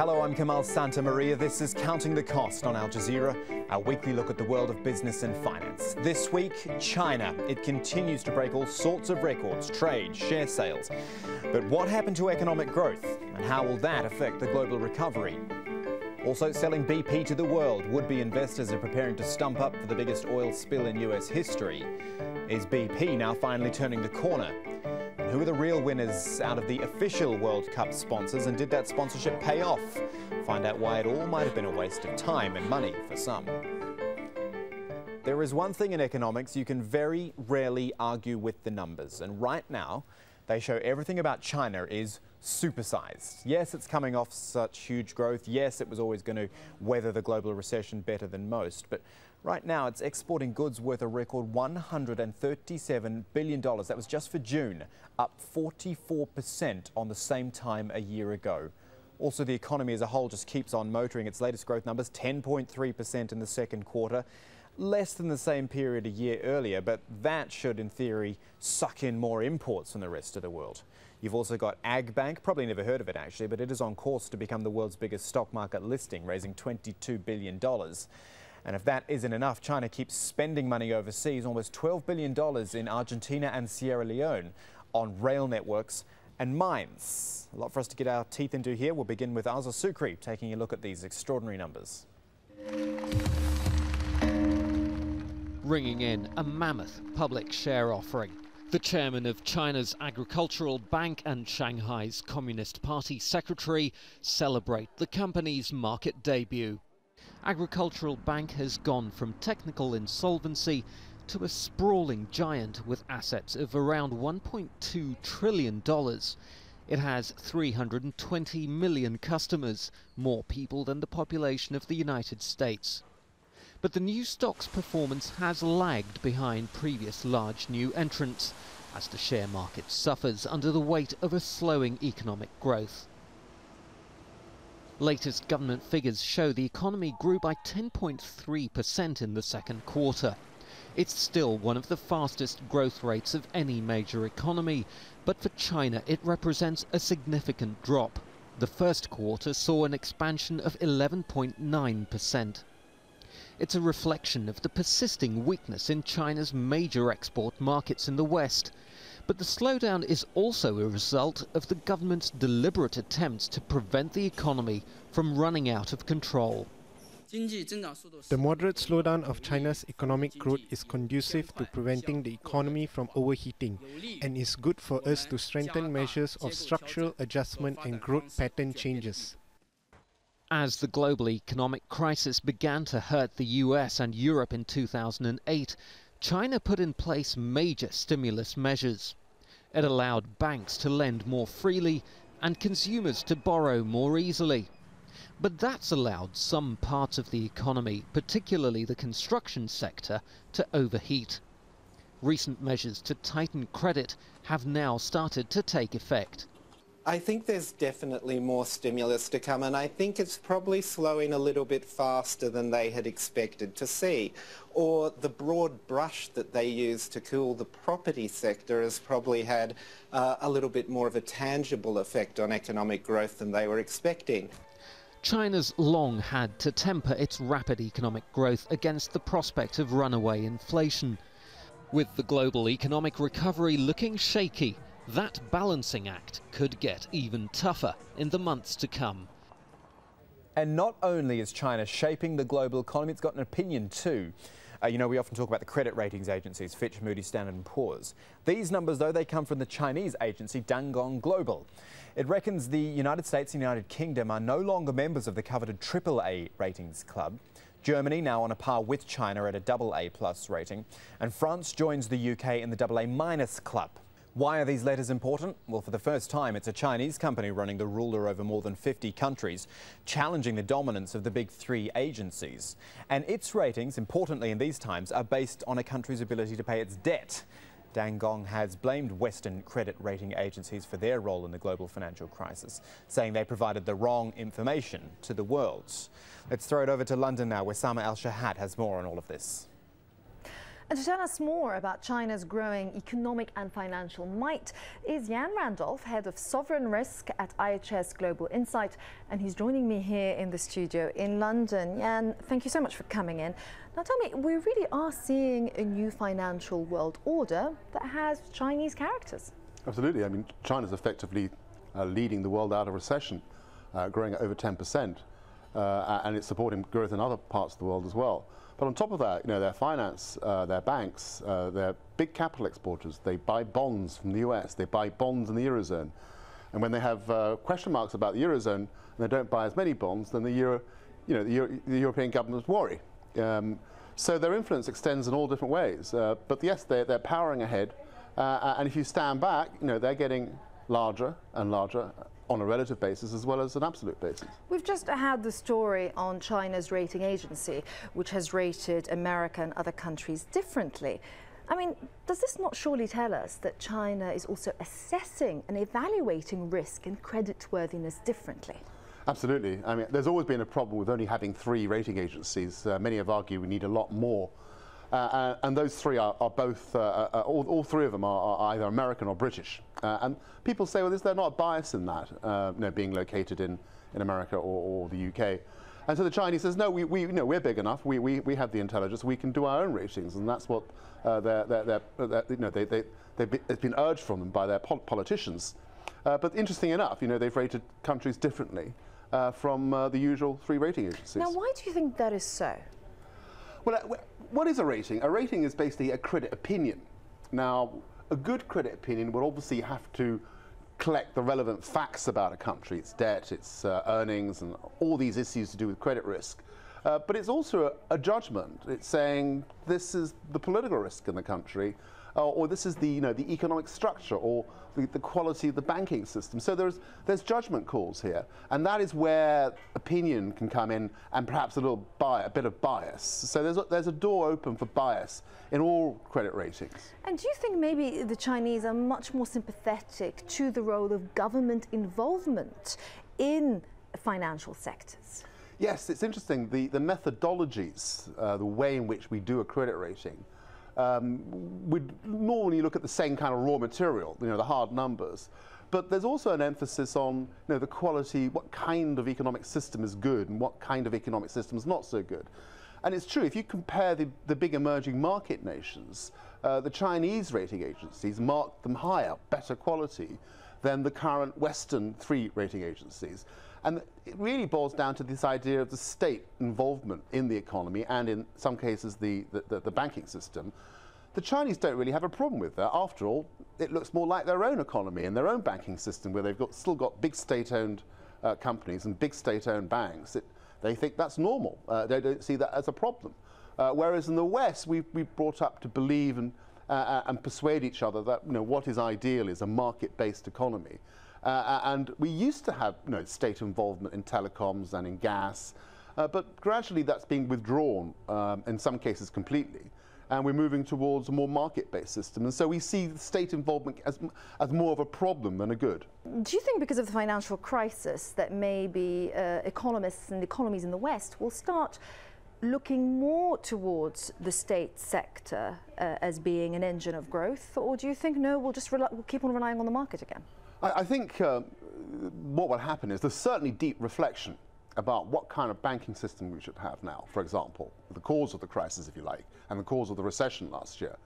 Hello, I'm Kamal Santamaria. This is Counting the Cost on Al Jazeera, our weekly look at the world of business and finance. This week, China. It continues to break all sorts of records, trade, share sales. But what happened to economic growth, and how will that affect the global recovery? Also selling BP to the world. Would-be investors are preparing to stump up for the biggest oil spill in US history. Is BP now finally turning the corner? And who are the real winners out of the official World Cup sponsors, and did that sponsorship pay off? Find out why it all might have been a waste of time and money for some. There is one thing in economics you can very rarely argue with the numbers, and right now they show everything about China is supersized. Yes, it's coming off such huge growth. Yes, it was always going to weather the global recession better than most. But right now, it's exporting goods worth a record $137 billion. That was just for June, up 44% on the same time a year ago. Also, the economy as a whole just keeps on motoring. Its latest growth numbers, 10.3% in the second quarter. Less than the same period a year earlier, but that should, in theory, suck in more imports from the rest of the world. You've also got Ag Bank, probably never heard of it actually, but it is on course to become the world's biggest stock market listing, raising $22 billion. And if that isn't enough, China keeps spending money overseas, almost $12 billion in Argentina and Sierra Leone on rail networks and mines. A lot for us to get our teeth into here. We'll begin with Azza Sukri taking a look at these extraordinary numbers. Ringing in a mammoth public share offering. The chairman of China's Agricultural Bank and Shanghai's Communist Party secretary celebrate the company's market debut. Agricultural Bank has gone from technical insolvency to a sprawling giant with assets of around $1.2 trillion. It has 320 million customers, more people than the population of the United States. But the new stock's performance has lagged behind previous large new entrants as the share market suffers under the weight of a slowing economic growth. Latest government figures show the economy grew by 10.3% in the second quarter. It's still one of the fastest growth rates of any major economy, but for China it represents a significant drop. The first quarter saw an expansion of 11.9%. It's a reflection of the persisting weakness in China's major export markets in the West. But the slowdown is also a result of the government's deliberate attempts to prevent the economy from running out of control. The moderate slowdown of China's economic growth is conducive to preventing the economy from overheating and is good for us to strengthen measures of structural adjustment and growth pattern changes. As the global economic crisis began to hurt the US and Europe in 2008, China put in place major stimulus measures. It allowed banks to lend more freely and consumers to borrow more easily. But that's allowed some parts of the economy, particularly the construction sector, to overheat. Recent measures to tighten credit have now started to take effect. I think there's definitely more stimulus to come, and I think it's probably slowing a little bit faster than they had expected to see. Or the broad brush that they used to cool the property sector has probably had a little bit more of a tangible effect on economic growth than they were expecting. China's long had to temper its rapid economic growth against the prospect of runaway inflation. With the global economic recovery looking shaky, that balancing act could get even tougher in the months to come. And not only is China shaping the global economy, it's got an opinion too. We often talk about the credit ratings agencies, Fitch, Moody's, Standard & Poor's. These numbers, though, they come from the Chinese agency Dangong Global. It reckons the United States and United Kingdom are no longer members of the coveted AAA ratings club. Germany now on a par with China at a AA+ rating. And France joins the UK in the AA- club. Why are these letters important? Well, for the first time, it's a Chinese company running the ruler over more than 50 countries, challenging the dominance of the big three agencies. And its ratings, importantly in these times, are based on a country's ability to pay its debt. Dangong has blamed Western credit rating agencies for their role in the global financial crisis, saying they provided the wrong information to the world. Let's throw it over to London now, where Sama Al-Shahat has more on all of this. And to tell us more about China's growing economic and financial might is Jan Randolph, head of sovereign risk at IHS Global Insight, and he's joining me here in the studio in London. Jan, thank you so much for coming in. Now tell me, we really are seeing a new financial world order that has Chinese characters. Absolutely. I mean, China's effectively leading the world out of recession, growing at over 10%, and it's supporting growth in other parts of the world as well. But on top of that, their finance, their banks, they're big capital exporters. They buy bonds from the US, they buy bonds in the Eurozone. And when they have question marks about the Eurozone and they don't buy as many bonds, then the European governments worry. So their influence extends in all different ways. But yes, they're powering ahead. And if you stand back, they're getting larger and larger on a relative basis as well as an absolute basis. We've just had the story on China's rating agency, which has rated America and other countries differently. I mean, does this not surely tell us that China is also assessing and evaluating risk and creditworthiness differently? Absolutely. I mean, there's always been a problem with only having 3 rating agencies. Many have argued we need a lot more. And those 3 are both, all 3 of them are either American or British. And people say, well, is there not a bias in that, being located in America or the UK? And so the Chinese says, no, we're big enough. We have the intelligence. We can do our own ratings, and that's what it's been urged from them by their politicians. But interesting enough, they've rated countries differently from the usual 3 rating agencies. Now, why do you think that is so? Well, what is a rating? A rating is basically a credit opinion. Now, a good credit opinion will obviously have to collect the relevant facts about a country, its debt, its earnings, and all these issues to do with credit risk. But it's also a judgment. It's saying this is the political risk in the country, or this is the the economic structure, or the quality of the banking system. So there's judgment calls here, and that is where opinion can come in, and perhaps a bit of bias. So there's a door open for bias in all credit ratings. And do you think maybe the Chinese are much more sympathetic to the role of government involvement in financial sectors? Yes, it's interesting. The methodologies, the way in which we do a credit rating, we'd normally look at the same kind of raw material, the hard numbers. But there's also an emphasis on the quality, what kind of economic system is good and what kind of economic system is not so good. And it's true, if you compare the big emerging market nations, the Chinese rating agencies mark them higher, better quality than the current Western 3 rating agencies. And it really boils down to this idea of the state involvement in the economy and in some cases the banking system. The Chinese don't really have a problem with that. After all, it looks more like their own economy and their own banking system, where they've still got big state-owned companies and big state-owned banks. They think that's normal. They don't see that as a problem. Whereas in the West, we've brought up to believe and persuade each other that what is ideal is a market-based economy. And we used to have state involvement in telecoms and in gas, but gradually that's being withdrawn, in some cases completely, and we're moving towards a more market-based system. And so we see state involvement as more of a problem than a good. Do you think because of the financial crisis that maybe economists and economies in the West will start looking more towards the state sector as being an engine of growth, or do you think, no, we'll keep on relying on the market again? I think what will happen is there's certainly deep reflection about what kind of banking system we should have now, for example, the cause of the crisis, if you like, and the cause of the recession last year,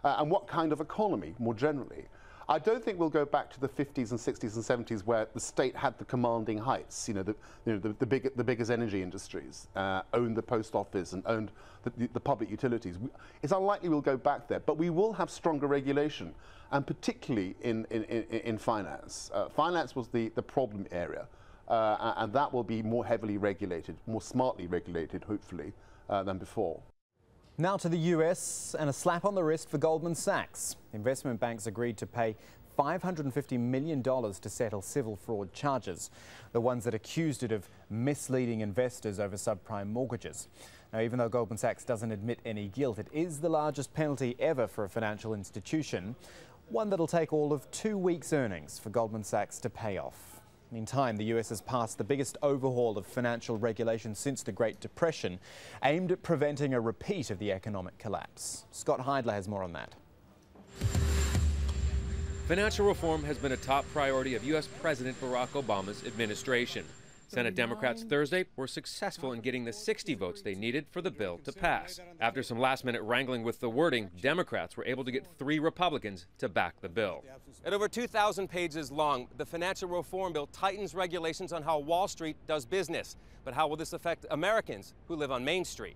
and what kind of economy more generally. I don't think we'll go back to the 50s and 60s and 70s where the state had the commanding heights, the biggest energy industries, owned the post office and owned the public utilities. It's unlikely we'll go back there, but we will have stronger regulation, and particularly in finance. Finance was the problem area, and that will be more heavily regulated, more smartly regulated, hopefully, than before. Now to the US, and a slap on the wrist for Goldman Sachs. Investment banks agreed to pay $550 million to settle civil fraud charges, the ones that accused it of misleading investors over subprime mortgages. Now, even though Goldman Sachs doesn't admit any guilt, it is the largest penalty ever for a financial institution, one that'll take all of 2 weeks' earnings for Goldman Sachs to pay off. Meantime, the US has passed the biggest overhaul of financial regulation since the Great Depression, aimed at preventing a repeat of the economic collapse. Scott Heidler has more on that. Financial reform has been a top priority of U.S. President Barack Obama's administration. Senate Democrats Thursday were successful in getting the 60 votes they needed for the bill to pass. After some last-minute wrangling with the wording, Democrats were able to get 3 Republicans to back the bill. At over 2,000 pages long, the financial reform bill tightens regulations on how Wall Street does business. But how will this affect Americans who live on Main Street?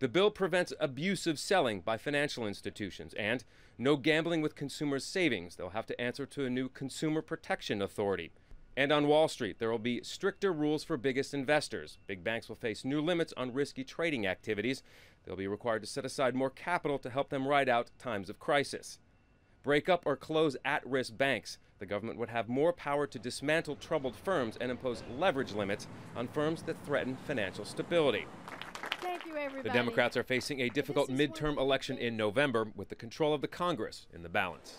The bill prevents abusive selling by financial institutions and no gambling with consumers' savings. They'll have to answer to a new Consumer Protection Authority. And on Wall Street, there will be stricter rules for biggest investors. Big banks will face new limits on risky trading activities. They'll be required to set aside more capital to help them ride out times of crisis. Break up or close at-risk banks. The government would have more power to dismantle troubled firms and impose leverage limits on firms that threaten financial stability. Thank you, everybody. The Democrats are facing a difficult midterm election in November with the control of the Congress in the balance.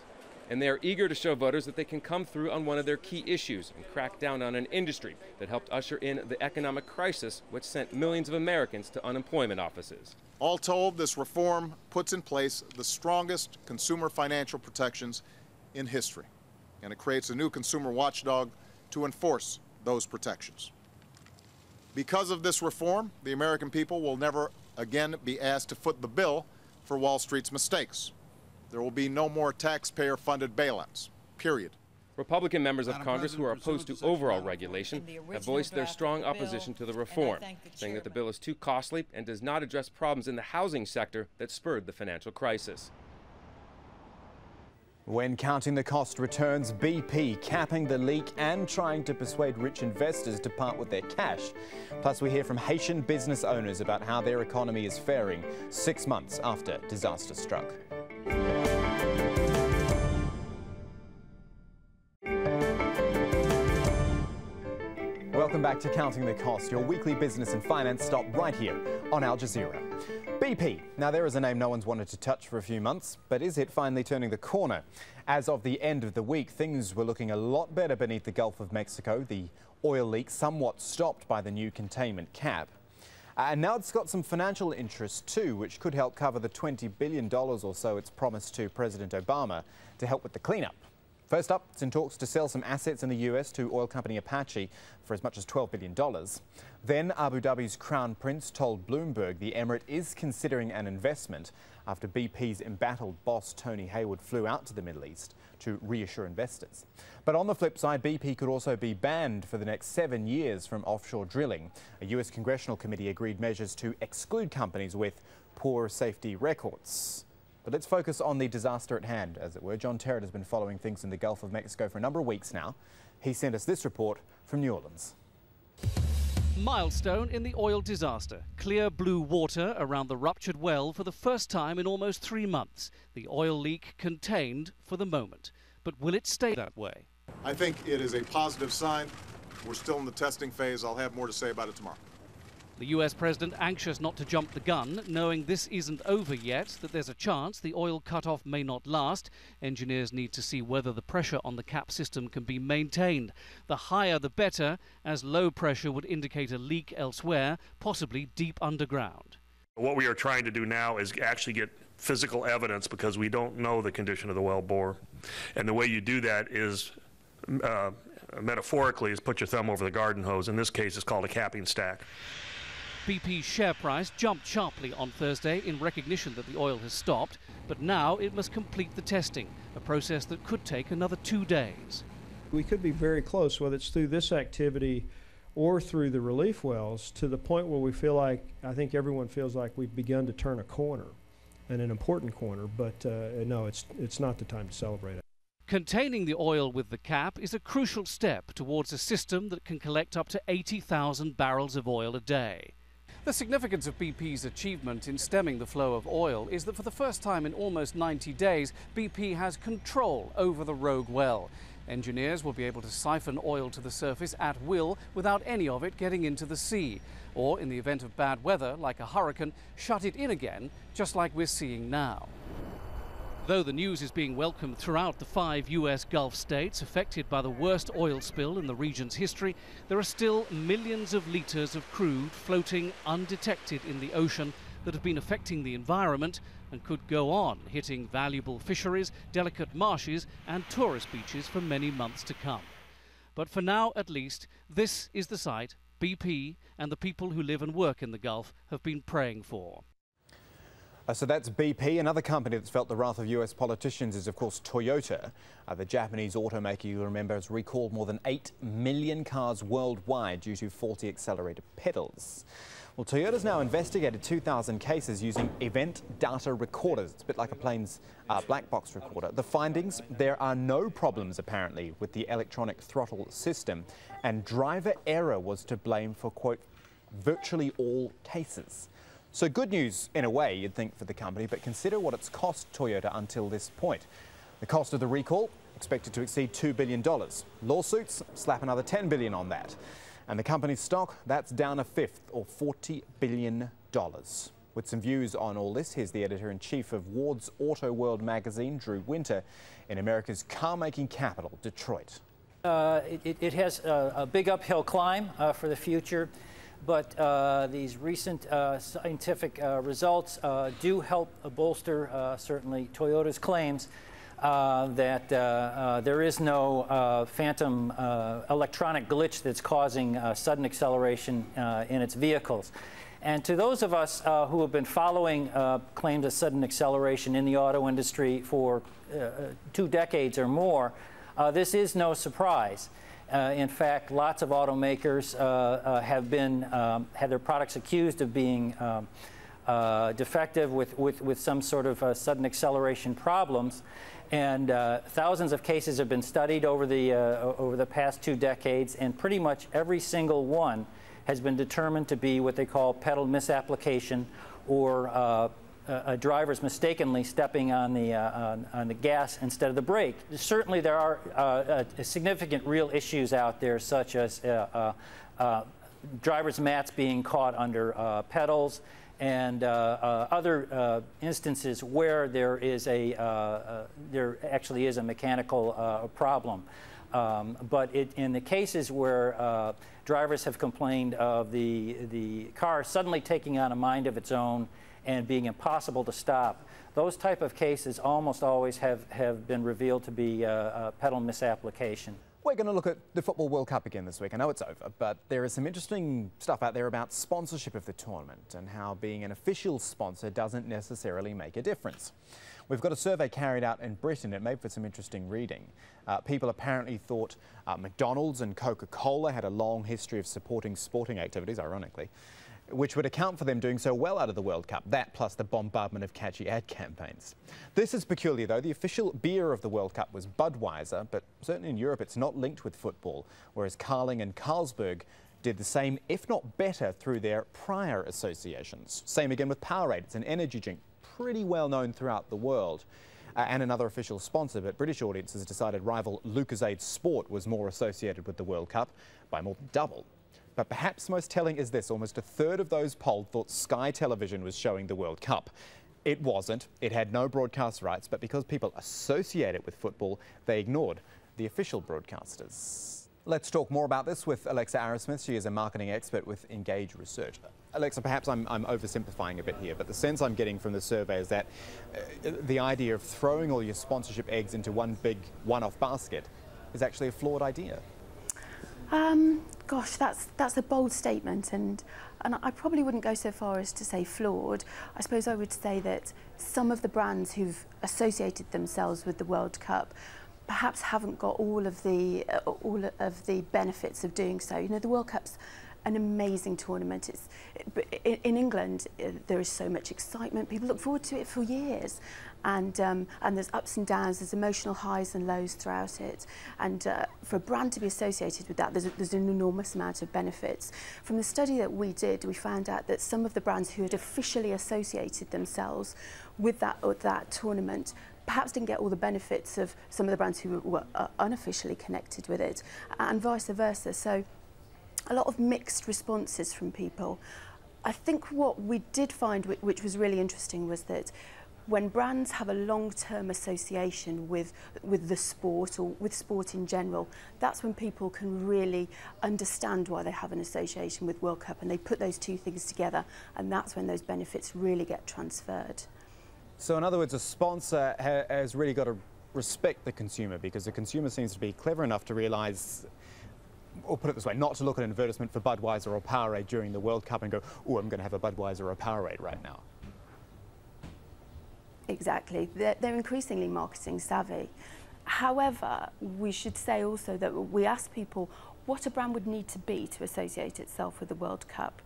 And they are eager to show voters that they can come through on one of their key issues and crack down on an industry that helped usher in the economic crisis, which sent millions of Americans to unemployment offices. All told, this reform puts in place the strongest consumer financial protections in history, and it creates a new consumer watchdog to enforce those protections. Because of this reform, the American people will never again be asked to foot the bill for Wall Street's mistakes. There will be no more taxpayer-funded bailouts, period. Republican members of Congress who are opposed to overall regulation have voiced their strong opposition to the reform, saying that the bill is too costly and does not address problems in the housing sector that spurred the financial crisis. When counting the cost returns, BP capping the leak and trying to persuade rich investors to part with their cash. Plus, we hear from Haitian business owners about how their economy is faring 6 months after disaster struck. Welcome back to Counting the Cost, your weekly business and finance stop right here on Al Jazeera. BP. Now, there is a name no one's wanted to touch for a few months, but is it finally turning the corner? As of the end of the week, things were looking a lot better beneath the Gulf of Mexico. The oil leak somewhat stopped by the new containment cap. And now it's got some financial interest too, which could help cover the $20 billion or so it's promised to President Obama to help with the cleanup. First up, it's in talks to sell some assets in the US to oil company Apache for as much as $12 billion. Then Abu Dhabi's Crown Prince told Bloomberg the emirate is considering an investment after BP's embattled boss Tony Hayward flew out to the Middle East to reassure investors. But on the flip side, BP could also be banned for the next 7 years from offshore drilling. A US congressional committee agreed measures to exclude companies with poor safety records. But let's focus on the disaster at hand, as it were. John Terrett has been following things in the Gulf of Mexico for a number of weeks now. He sent us this report from New Orleans. Milestone in the oil disaster. Clear blue water around the ruptured well for the first time in almost 3 months. The oil leak contained for the moment. But will it stay that way? I think it is a positive sign. We're still in the testing phase. I'll have more to say about it tomorrow. The US president anxious not to jump the gun, knowing this isn't over yet, that there's a chance the oil cutoff may not last. Engineers need to see whether the pressure on the cap system can be maintained. The higher the better, as low pressure would indicate a leak elsewhere, possibly deep underground. What we are trying to do now is actually get physical evidence because we don't know the condition of the well bore. And the way you do that is metaphorically is put your thumb over the garden hose. In this case, it's called a capping stack. BP's share price jumped sharply on Thursday in recognition that the oil has stopped, but now it must complete the testing, a process that could take another 2 days. We could be very close, whether it's through this activity or through the relief wells, to the point where we feel like, I think everyone feels like we've begun to turn a corner, and an important corner, but no, it's not the time to celebrate it. Containing the oil with the cap is a crucial step towards a system that can collect up to 80,000 barrels of oil a day. The significance of BP's achievement in stemming the flow of oil is that for the first time in almost 90 days, BP has control over the rogue well. Engineers will be able to siphon oil to the surface at will without any of it getting into the sea, or in the event of bad weather, like a hurricane, shut it in again, just like we're seeing now. Though the news is being welcomed throughout the 5 US Gulf states affected by the worst oil spill in the region's history, there are still millions of litres of crude floating undetected in the ocean that have been affecting the environment and could go on hitting valuable fisheries, delicate marshes and tourist beaches for many months to come. But for now, at least, this is the site BP and the people who live and work in the Gulf have been praying for. So that's BP. Another company that's felt the wrath of US politicians is, of course, Toyota. The Japanese automaker, you'll remember, has recalled more than 8 million cars worldwide due to faulty accelerator pedals. Well, Toyota's now investigated 2,000 cases using event data recorders. It's a bit like a plane's black box recorder. The findings, there are no problems, apparently, with the electronic throttle system, and driver error was to blame for, quote, virtually all cases. So good news, in a way, you'd think, for the company, but consider what it's cost Toyota until this point. The cost of the recall expected to exceed $2 billion. Lawsuits slap another $10 billion on that. And the company's stock, that's down a fifth, or $40 billion. With some views on all this, here's the editor-in-chief of Ward's Auto World magazine, Drew Winter, in America's car-making capital, Detroit. It has a big uphill climb for the future. But these recent scientific results do help bolster, certainly, Toyota's claims that there is no phantom electronic glitch that's causing sudden acceleration in its vehicles. And to those of us who have been following claims of sudden acceleration in the auto industry for 2 decades or more, this is no surprise. In fact, lots of automakers have had their products accused of being defective with some sort of sudden acceleration problems, and thousands of cases have been studied over the past 2 decades, and pretty much every single one has been determined to be what they call pedal misapplication, or drivers mistakenly stepping on the gas instead of the brake. Certainly there are significant real issues out there, such as drivers' mats being caught under pedals, and other instances where there actually is a mechanical problem. But in the cases where drivers have complained of the car suddenly taking on a mind of its own and being impossible to stop, those type of cases almost always have been revealed to be pedal misapplication. We're going to look at the Football World Cup again this week. I know it's over, but there is some interesting stuff out there about sponsorship of the tournament and how being an official sponsor doesn't necessarily make a difference. We've got a survey carried out in Britain. It made for some interesting reading. People apparently thought McDonald's and Coca-Cola had a long history of supporting sporting activities, ironically, which would account for them doing so well out of the World Cup. That plus the bombardment of catchy ad campaigns. This is peculiar, though. The official beer of the World Cup was Budweiser, but certainly in Europe it's not linked with football, whereas Carling and Carlsberg did the same, if not better, through their prior associations. Same again with Powerade. It's an energy drink pretty well known throughout the world. And another official sponsor, but British audiences decided rival Lucozade Sport was more associated with the World Cup by more than double. But perhaps most telling is this: almost a third of those polled thought Sky Television was showing the World Cup. It wasn't. It had no broadcast rights, but because people associate it with football, they ignored the official broadcasters. Let's talk more about this with Alexa Arrowsmith. She is a marketing expert with Engage Research. Alexa, perhaps I'm oversimplifying a bit here, but the sense I'm getting from the survey is that the idea of throwing all your sponsorship eggs into one big one-off basket is actually a flawed idea. Gosh, that's a bold statement, and I probably wouldn't go so far as to say flawed. I suppose I would say that some of the brands who've associated themselves with the World Cup perhaps haven't got all of the benefits of doing so. You know, the World Cup's an amazing tournament. In England, there is so much excitement. People look forward to it for years, and there's ups and downs, there's emotional highs and lows throughout it. And for a brand to be associated with that, there's an enormous amount of benefits. From the study that we did, we found out that some of the brands who had officially associated themselves with that tournament perhaps didn't get all the benefits of some of the brands who were unofficially connected with it, and vice versa. So a lot of mixed responses from people. I think what we did find, which was really interesting, was that when brands have a long-term association with the sport or with sport in general, that's when people can really understand why they have an association with World Cup, and they put those two things together, and that's when those benefits really get transferred. So in other words, a sponsor has really got to respect the consumer, because the consumer seems to be clever enough to realise, or put it this way, not to look at an advertisement for Budweiser or Powerade during the World Cup and go, oh, I'm going to have a Budweiser or a Powerade right now. Exactly. They're increasingly marketing savvy. However, we should say also that we ask people what a brand would need to be to associate itself with the World Cup.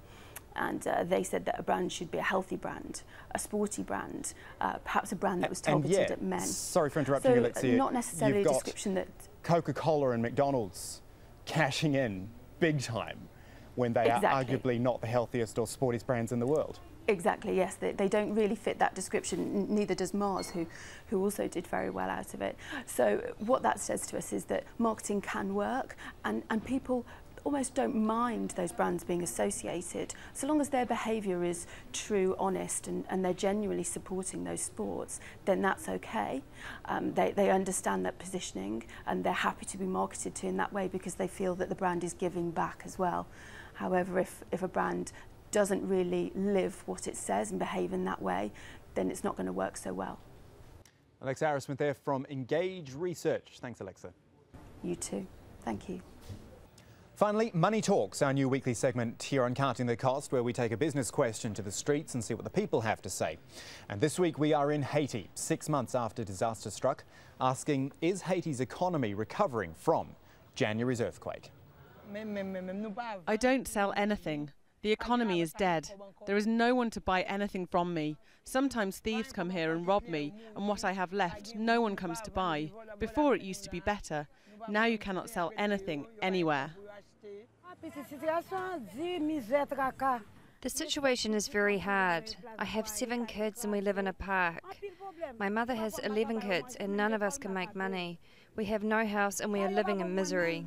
And they said that a brand should be a healthy brand, a sporty brand, perhaps a brand that was targeted at men. Sorry for interrupting you, Alexia. Not necessarily a description that... Coca-Cola and McDonald's cashing in big time when they are arguably not the healthiest or sportiest brands in the world. Exactly, yes. They don't really fit that description, neither does Mars, who also did very well out of it. So what that says to us is that marketing can work, and people almost don't mind those brands being associated, so long as their behaviour is true, honest, and they're genuinely supporting those sports, then that's okay. They understand that positioning, and they're happy to be marketed to in that way because they feel that the brand is giving back as well. However, if a brand doesn't really live what it says and behave in that way, then it's not going to work so well. Alexa Arrowsmith there from Engage Research. Thanks, Alexa. You too. Thank you. Finally, Money Talks, our new weekly segment here on Counting the Cost, where we take a business question to the streets and see what the people have to say. And this week we are in Haiti, 6 months after disaster struck, asking, is Haiti's economy recovering from January's earthquake? I don't sell anything. The economy is dead. There is no one to buy anything from me. Sometimes thieves come here and rob me, and what I have left, no one comes to buy. Before it used to be better. Now you cannot sell anything anywhere. The situation is very hard. I have 7 kids and we live in a park. My mother has 11 kids and none of us can make money. We have no house and we are living in misery.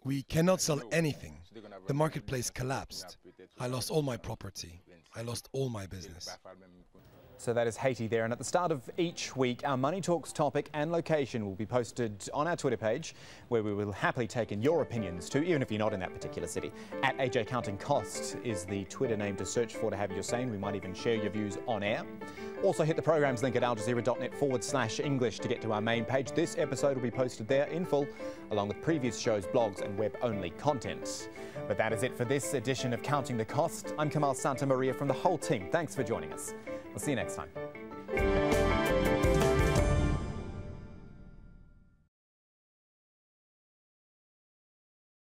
We cannot sell anything. The marketplace collapsed. I lost all my property. I lost all my business. So that is Haiti there, and at the start of each week our Money Talks topic and location will be posted on our Twitter page, where we will happily take in your opinions too, even if you're not in that particular city. At AJ Counting Cost is the Twitter name to search for to have your say, and we might even share your views on air. Also hit the program's link at aljazeera.net/English to get to our main page. This episode will be posted there in full, along with previous shows, blogs and web-only content. But that is it for this edition of Counting the Cost. I'm Kamal Santamaria from the whole team. Thanks for joining us. We'll see you next time.